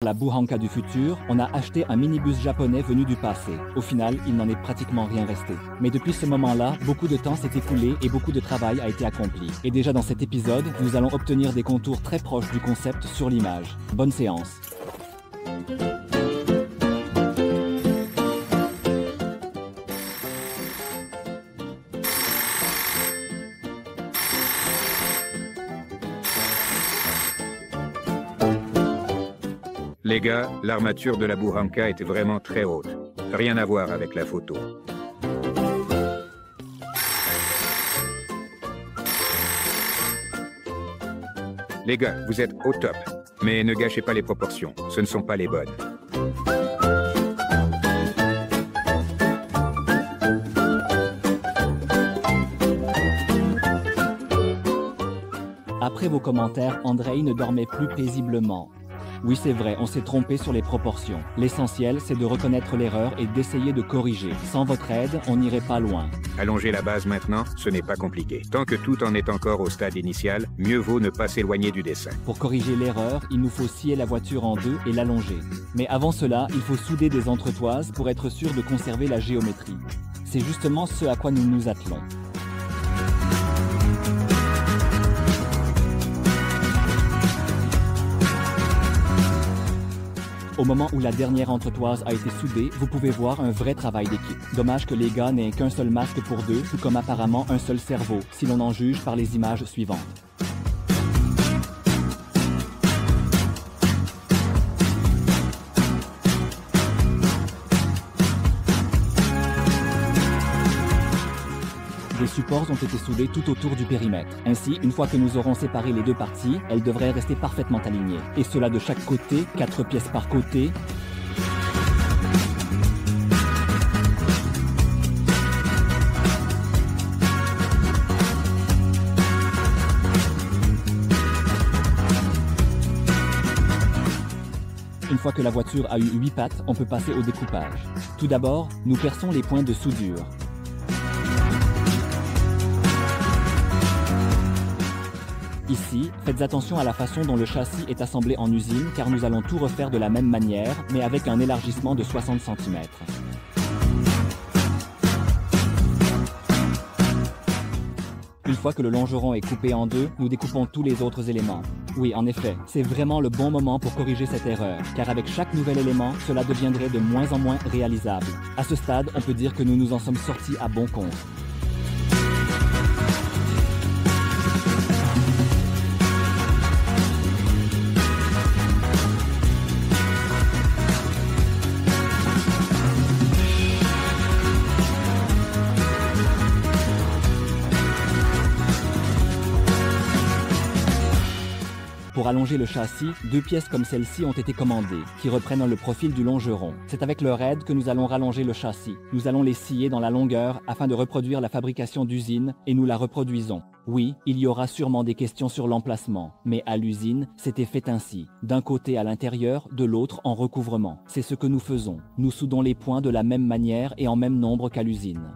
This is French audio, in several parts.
la Buhanka du futur, on a acheté un minibus japonais venu du passé. Au final, il n'en est pratiquement rien resté. Mais depuis ce moment-là, beaucoup de temps s'est écoulé et beaucoup de travail a été accompli. Et déjà dans cet épisode, nous allons obtenir des contours très proches du concept sur l'image. Bonne séance. Les gars, l'armature de la Buhanka était vraiment très haute. Rien à voir avec la photo. Les gars, vous êtes au top. Mais ne gâchez pas les proportions. Ce ne sont pas les bonnes. Après vos commentaires, Andrei ne dormait plus paisiblement. Oui, c'est vrai, on s'est trompé sur les proportions. L'essentiel, c'est de reconnaître l'erreur et d'essayer de corriger. Sans votre aide, on n'irait pas loin. Allonger la base maintenant, ce n'est pas compliqué. Tant que tout en est encore au stade initial, mieux vaut ne pas s'éloigner du dessin. Pour corriger l'erreur, il nous faut scier la voiture en deux et l'allonger. Mais avant cela, il faut souder des entretoises pour être sûr de conserver la géométrie. C'est justement ce à quoi nous nous attelons. Au moment où la dernière entretoise a été soudée, vous pouvez voir un vrai travail d'équipe. Dommage que les gars n'aient qu'un seul masque pour deux, tout comme apparemment un seul cerveau, si l'on en juge par les images suivantes. Des supports ont été soudés tout autour du périmètre. Ainsi, une fois que nous aurons séparé les deux parties, elles devraient rester parfaitement alignées. Et cela de chaque côté, 4 pièces par côté. Une fois que la voiture a eu 8 pattes, on peut passer au découpage. Tout d'abord, nous perçons les points de soudure. Ici, faites attention à la façon dont le châssis est assemblé en usine car nous allons tout refaire de la même manière, mais avec un élargissement de 60 cm. Une fois que le longeron est coupé en deux, nous découpons tous les autres éléments. Oui, en effet, c'est vraiment le bon moment pour corriger cette erreur, car avec chaque nouvel élément, cela deviendrait de moins en moins réalisable. À ce stade, on peut dire que nous nous en sommes sortis à bon compte. Pour allonger le châssis, 2 pièces comme celle-ci ont été commandées, qui reprennent le profil du longeron. C'est avec leur aide que nous allons rallonger le châssis. Nous allons les scier dans la longueur afin de reproduire la fabrication d'usine et nous la reproduisons. Oui, il y aura sûrement des questions sur l'emplacement, mais à l'usine, c'était fait ainsi. D'un côté à l'intérieur, de l'autre en recouvrement. C'est ce que nous faisons. Nous soudons les points de la même manière et en même nombre qu'à l'usine.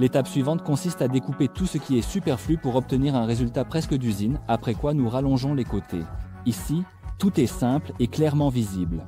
L'étape suivante consiste à découper tout ce qui est superflu pour obtenir un résultat presque d'usine, après quoi nous rallongeons les côtés. Ici, tout est simple et clairement visible.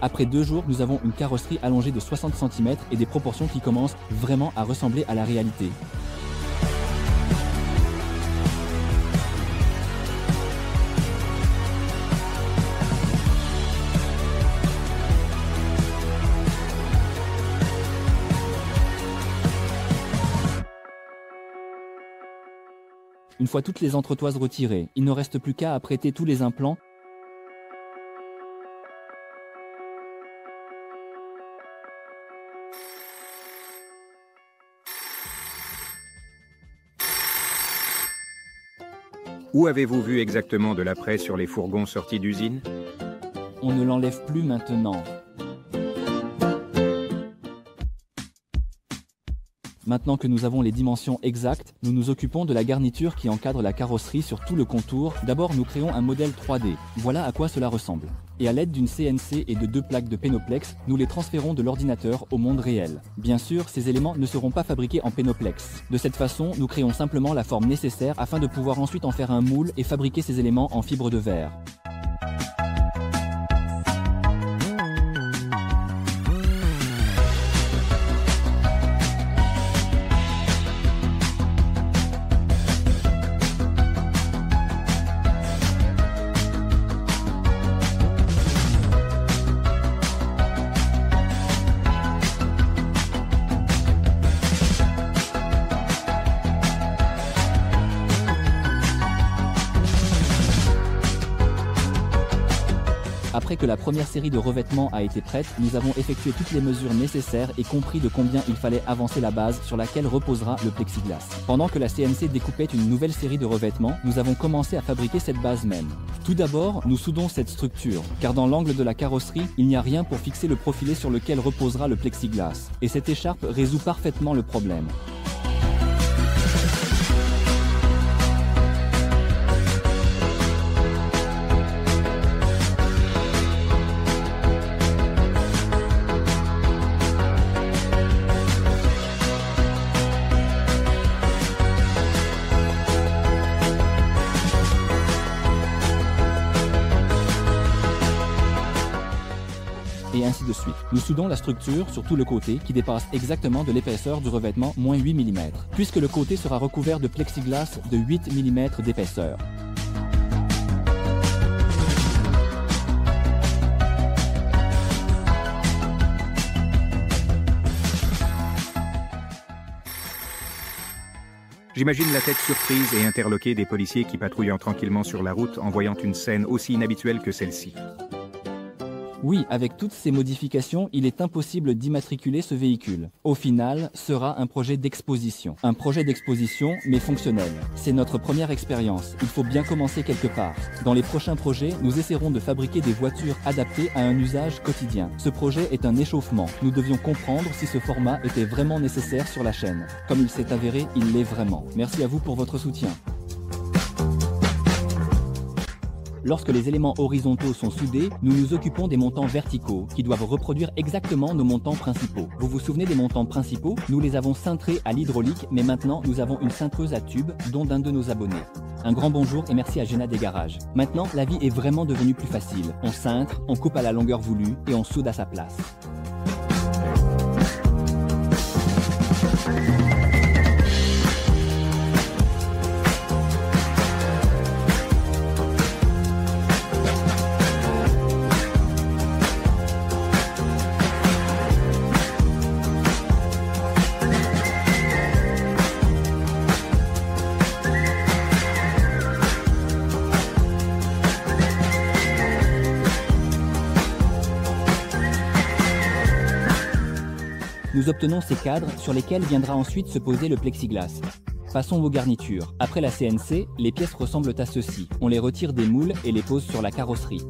Après 2 jours, nous avons une carrosserie allongée de 60 cm et des proportions qui commencent vraiment à ressembler à la réalité. Une fois toutes les entretoises retirées, il ne reste plus qu'à apprêter tous les implants. Où avez-vous vu exactement de la presse sur les fourgons sortis d'usine? On ne l'enlève plus maintenant. Maintenant que nous avons les dimensions exactes, nous nous occupons de la garniture qui encadre la carrosserie sur tout le contour. D'abord, nous créons un modèle 3D. Voilà à quoi cela ressemble. Et à l'aide d'une CNC et de 2 plaques de Penoplex, nous les transférons de l'ordinateur au monde réel. Bien sûr, ces éléments ne seront pas fabriqués en Penoplex. De cette façon, nous créons simplement la forme nécessaire afin de pouvoir ensuite en faire un moule et fabriquer ces éléments en fibre de verre. Après que la première série de revêtements a été prête, nous avons effectué toutes les mesures nécessaires et compris de combien il fallait avancer la base sur laquelle reposera le plexiglas. Pendant que la CNC découpait une nouvelle série de revêtements, nous avons commencé à fabriquer cette base même. Tout d'abord, nous soudons cette structure, car dans l'angle de la carrosserie, il n'y a rien pour fixer le profilé sur lequel reposera le plexiglas. Et cette écharpe résout parfaitement le problème. Et ainsi de suite. Nous soudons la structure sur tout le côté qui dépasse exactement de l'épaisseur du revêtement -8 mm, puisque le côté sera recouvert de plexiglas de 8 mm d'épaisseur. J'imagine la tête surprise et interloquée des policiers qui patrouillent tranquillement sur la route en voyant une scène aussi inhabituelle que celle-ci. Oui, avec toutes ces modifications, il est impossible d'immatriculer ce véhicule. Au final, sera un projet d'exposition. Un projet d'exposition, mais fonctionnel. C'est notre première expérience. Il faut bien commencer quelque part. Dans les prochains projets, nous essaierons de fabriquer des voitures adaptées à un usage quotidien. Ce projet est un échauffement. Nous devions comprendre si ce format était vraiment nécessaire sur la chaîne. Comme il s'est avéré, il l'est vraiment. Merci à vous pour votre soutien. Lorsque les éléments horizontaux sont soudés, nous nous occupons des montants verticaux, qui doivent reproduire exactement nos montants principaux. Vous vous souvenez des montants principaux? Nous les avons cintrés à l'hydraulique, mais maintenant nous avons une cintreuse à tube, dont d'un de nos abonnés. Un grand bonjour et merci à Géna des Garages. Maintenant, la vie est vraiment devenue plus facile. On cintre, on coupe à la longueur voulue et on soude à sa place. Nous obtenons ces cadres sur lesquels viendra ensuite se poser le plexiglas. Passons aux garnitures. Après la CNC, les pièces ressemblent à ceci. On les retire des moules et les pose sur la carrosserie.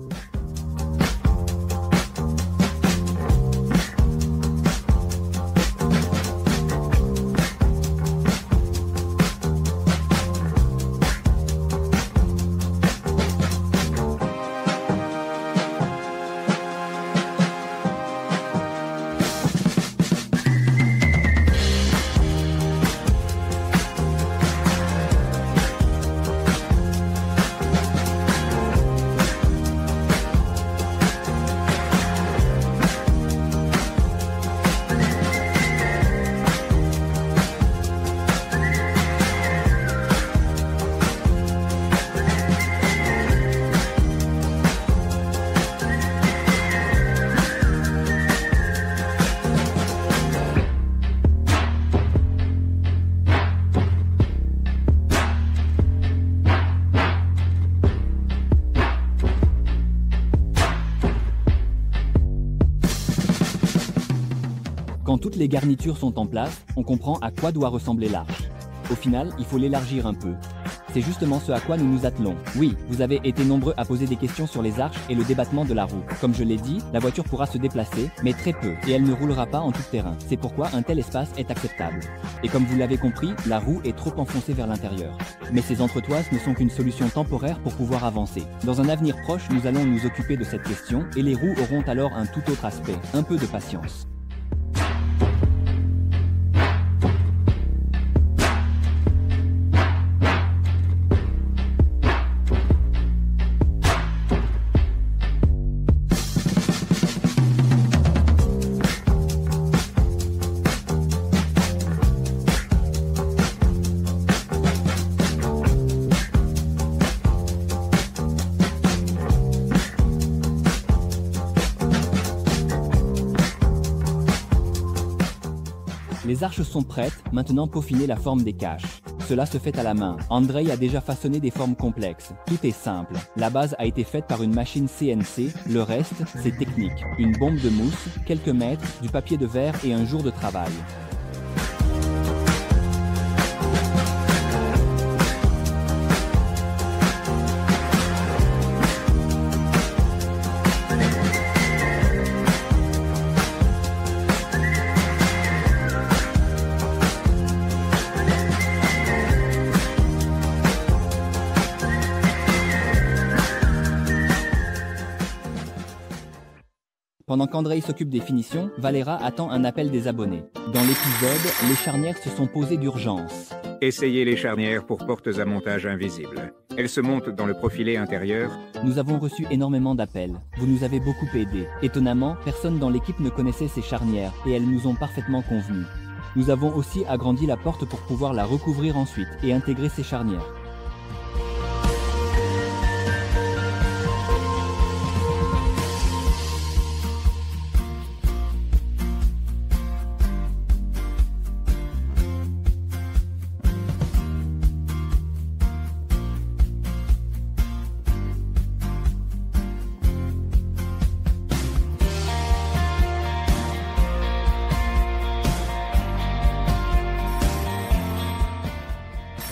Quand toutes les garnitures sont en place, on comprend à quoi doit ressembler l'arche. Au final, il faut l'élargir un peu. C'est justement ce à quoi nous nous attelons. Oui, vous avez été nombreux à poser des questions sur les arches et le débattement de la roue. Comme je l'ai dit, la voiture pourra se déplacer, mais très peu, et elle ne roulera pas en tout terrain. C'est pourquoi un tel espace est acceptable. Et comme vous l'avez compris, la roue est trop enfoncée vers l'intérieur. Mais ces entretoises ne sont qu'une solution temporaire pour pouvoir avancer. Dans un avenir proche, nous allons nous occuper de cette question, et les roues auront alors un tout autre aspect. Un peu de patience. Les arches sont prêtes, maintenant peaufiner la forme des caches. Cela se fait à la main. Andrei a déjà façonné des formes complexes. Tout est simple. La base a été faite par une machine CNC, le reste, c'est technique. Une bombe de mousse, quelques mètres, du papier de verre et un jour de travail. Pendant qu'Andrei s'occupe des finitions, Valera attend un appel des abonnés. Dans l'épisode, les charnières se sont posées d'urgence. Essayez les charnières pour portes à montage invisibles. Elles se montent dans le profilé intérieur. Nous avons reçu énormément d'appels. Vous nous avez beaucoup aidés. Étonnamment, personne dans l'équipe ne connaissait ces charnières et elles nous ont parfaitement convenu. Nous avons aussi agrandi la porte pour pouvoir la recouvrir ensuite et intégrer ces charnières.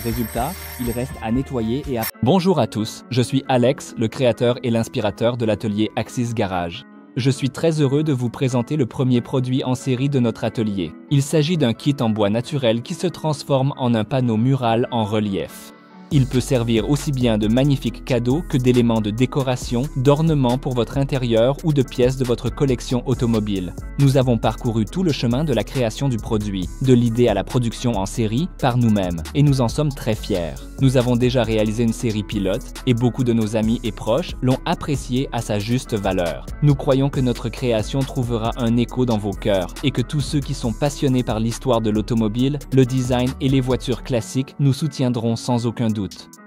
Résultat, il reste à nettoyer et à... Bonjour à tous, je suis Alex, le créateur et l'inspirateur de l'atelier Axis Garage. Je suis très heureux de vous présenter le premier produit en série de notre atelier. Il s'agit d'un kit en bois naturel qui se transforme en un panneau mural en relief. Il peut servir aussi bien de magnifiques cadeaux que d'éléments de décoration, d'ornements pour votre intérieur ou de pièces de votre collection automobile. Nous avons parcouru tout le chemin de la création du produit, de l'idée à la production en série, par nous-mêmes, et nous en sommes très fiers. Nous avons déjà réalisé une série pilote, et beaucoup de nos amis et proches l'ont apprécié à sa juste valeur. Nous croyons que notre création trouvera un écho dans vos cœurs, et que tous ceux qui sont passionnés par l'histoire de l'automobile, le design et les voitures classiques nous soutiendront sans aucun doute.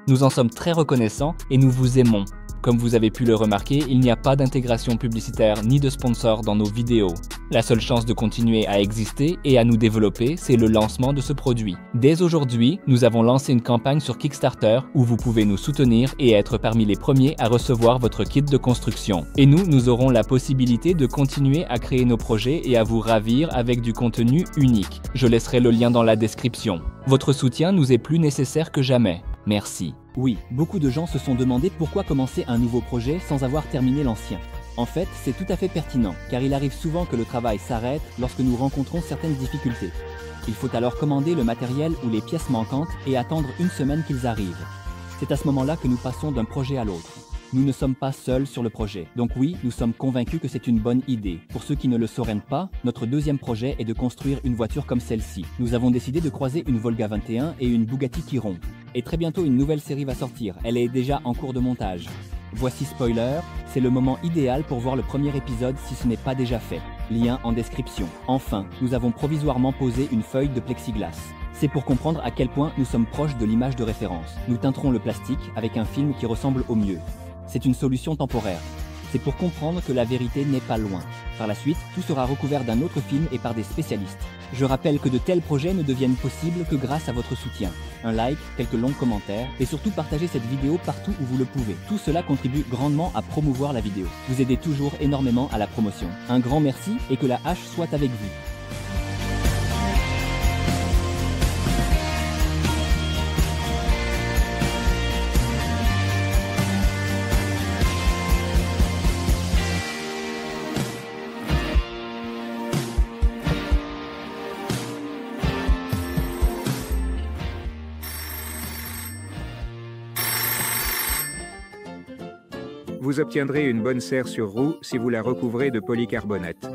Nous en sommes très reconnaissants et nous vous aimons. Comme vous avez pu le remarquer, il n'y a pas d'intégration publicitaire ni de sponsor dans nos vidéos. La seule chance de continuer à exister et à nous développer, c'est le lancement de ce produit. Dès aujourd'hui, nous avons lancé une campagne sur Kickstarter où vous pouvez nous soutenir et être parmi les premiers à recevoir votre kit de construction. Et nous aurons la possibilité de continuer à créer nos projets et à vous ravir avec du contenu unique. Je laisserai le lien dans la description. Votre soutien nous est plus nécessaire que jamais. Merci. Oui, beaucoup de gens se sont demandé pourquoi commencer un nouveau projet sans avoir terminé l'ancien. En fait, c'est tout à fait pertinent, car il arrive souvent que le travail s'arrête lorsque nous rencontrons certaines difficultés. Il faut alors commander le matériel ou les pièces manquantes et attendre une semaine qu'ils arrivent. C'est à ce moment-là que nous passons d'un projet à l'autre. Nous ne sommes pas seuls sur le projet. Donc oui, nous sommes convaincus que c'est une bonne idée. Pour ceux qui ne le sauraient pas, notre deuxième projet est de construire une voiture comme celle-ci. Nous avons décidé de croiser une Volga 21 et une Bugatti Chiron. Et très bientôt, une nouvelle série va sortir. Elle est déjà en cours de montage. Voici spoiler, c'est le moment idéal pour voir le premier épisode si ce n'est pas déjà fait. Lien en description. Enfin, nous avons provisoirement posé une feuille de plexiglas. C'est pour comprendre à quel point nous sommes proches de l'image de référence. Nous teinterons le plastique avec un film qui ressemble au mieux. C'est une solution temporaire. C'est pour comprendre que la vérité n'est pas loin. Par la suite, tout sera recouvert d'un autre film et par des spécialistes. Je rappelle que de tels projets ne deviennent possibles que grâce à votre soutien. Un like, quelques longs commentaires et surtout partagez cette vidéo partout où vous le pouvez. Tout cela contribue grandement à promouvoir la vidéo. Vous aidez toujours énormément à la promotion. Un grand merci et que la hache soit avec vous. Vous obtiendrez une bonne serre sur roue si vous la recouvrez de polycarbonate.